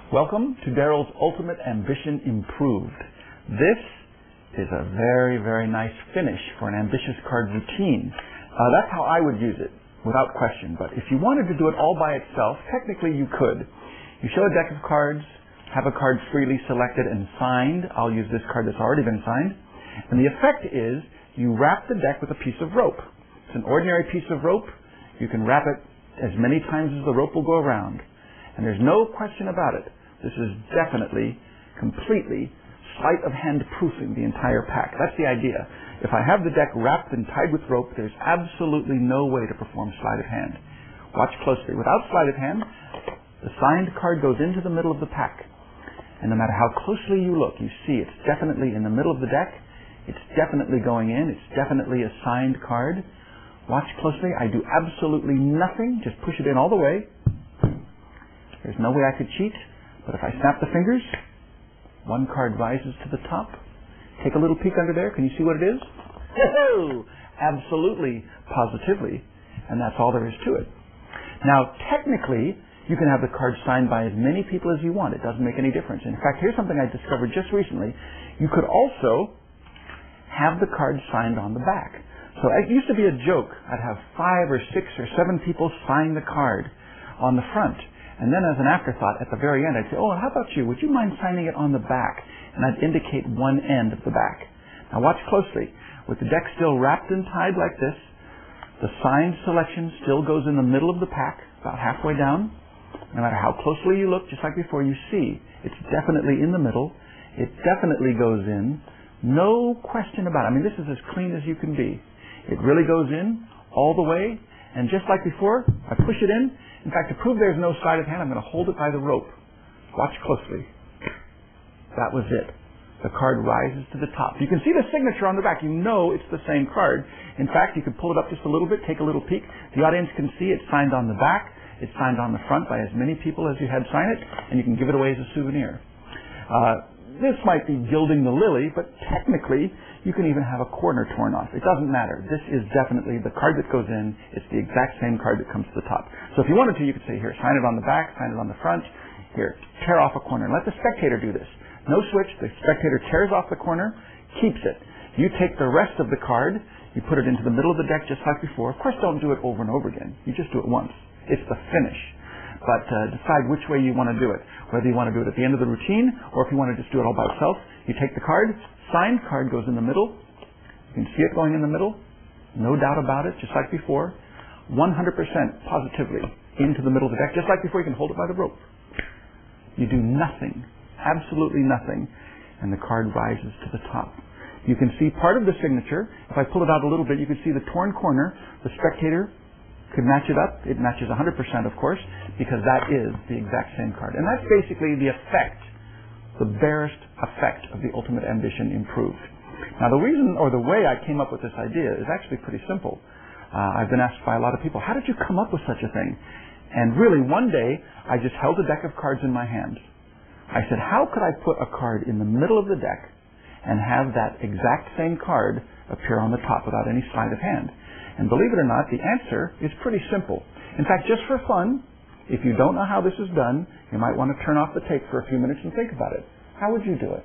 Welcome to Daryl's Ultimate Ambition Improved. This is a very, very nice finish for an ambitious card routine. That's how I would use it, without question. But if you wanted to do it all by itself, technically you could. You show a deck of cards, have a card freely selected and signed. I'll use this card that's already been signed. And the effect is you wrap the deck with a piece of rope. It's an ordinary piece of rope. You can wrap it as many times as the rope will go around. And there's no question about it. This is definitely, completely, sleight of hand proofing the entire pack. That's the idea. If I have the deck wrapped and tied with rope, there's absolutely no way to perform sleight of hand. Watch closely. Without sleight of hand, the signed card goes into the middle of the pack. And no matter how closely you look, you see it's definitely in the middle of the deck. It's definitely going in. It's definitely a signed card. Watch closely. I do absolutely nothing. Just push it in all the way. There's no way I could cheat. But if I snap the fingers, one card rises to the top. Take a little peek under there. Can you see what it is? Oh, absolutely, positively. And that's all there is to it. Now, technically, you can have the card signed by as many people as you want. It doesn't make any difference. In fact, here's something I discovered just recently. You could also have the card signed on the back. So it used to be a joke. I'd have 5 or 6 or 7 people sign the card on the front. And then as an afterthought, at the very end, I'd say, oh, how about you? Would you mind signing it on the back? And I'd indicate one end of the back. Now watch closely. With the deck still wrapped and tied like this, the signed selection still goes in the middle of the pack, about halfway down. No matter how closely you look, just like before, you see it's definitely in the middle. It definitely goes in. No question about it. I mean, this is as clean as you can be. It really goes in all the way. And just like before, I push it in. In fact, to prove there's no sleight of hand, I'm going to hold it by the rope. Watch closely. That was it. The card rises to the top. You can see the signature on the back. You know it's the same card. In fact, you could pull it up just a little bit, take a little peek. The audience can see it's signed on the back. It's signed on the front by as many people as you had sign it, and you can give it away as a souvenir. This might be gilding the lily, but technically, you can even have a corner torn off. It doesn't matter. This is definitely the card that goes in. It's the exact same card that comes to the top. So if you wanted to, you could say, here, sign it on the back, sign it on the front. Here, tear off a corner. And let the spectator do this. No switch. The spectator tears off the corner, keeps it. You take the rest of the card, you put it into the middle of the deck just like before. Of course, don't do it over and over again. You just do it once. It's the finish. But decide which way you want to do it. Whether you want to do it at the end of the routine, or if you want to just do it all by itself. You take the card, signed card goes in the middle. You can see it going in the middle. No doubt about it, just like before. 100% positively into the middle of the deck. Just like before, you can hold it by the rope. You do nothing, absolutely nothing, and the card rises to the top. You can see part of the signature. If I pull it out a little bit, you can see the torn corner. The spectator could match it up. It matches 100%, of course, because that is the exact same card. And that's basically the effect, the barest effect of the Ultimate Ambition Improved. Now, the reason or the way I came up with this idea is actually pretty simple. I've been asked by a lot of people, how did you come up with such a thing? And really, one day, I just held a deck of cards in my hand. I said, how could I put a card in the middle of the deck and have that exact same card appear on the top without any sleight of hand? And believe it or not, the answer is pretty simple. In fact, just for fun, if you don't know how this is done, you might want to turn off the tape for a few minutes and think about it. How would you do it?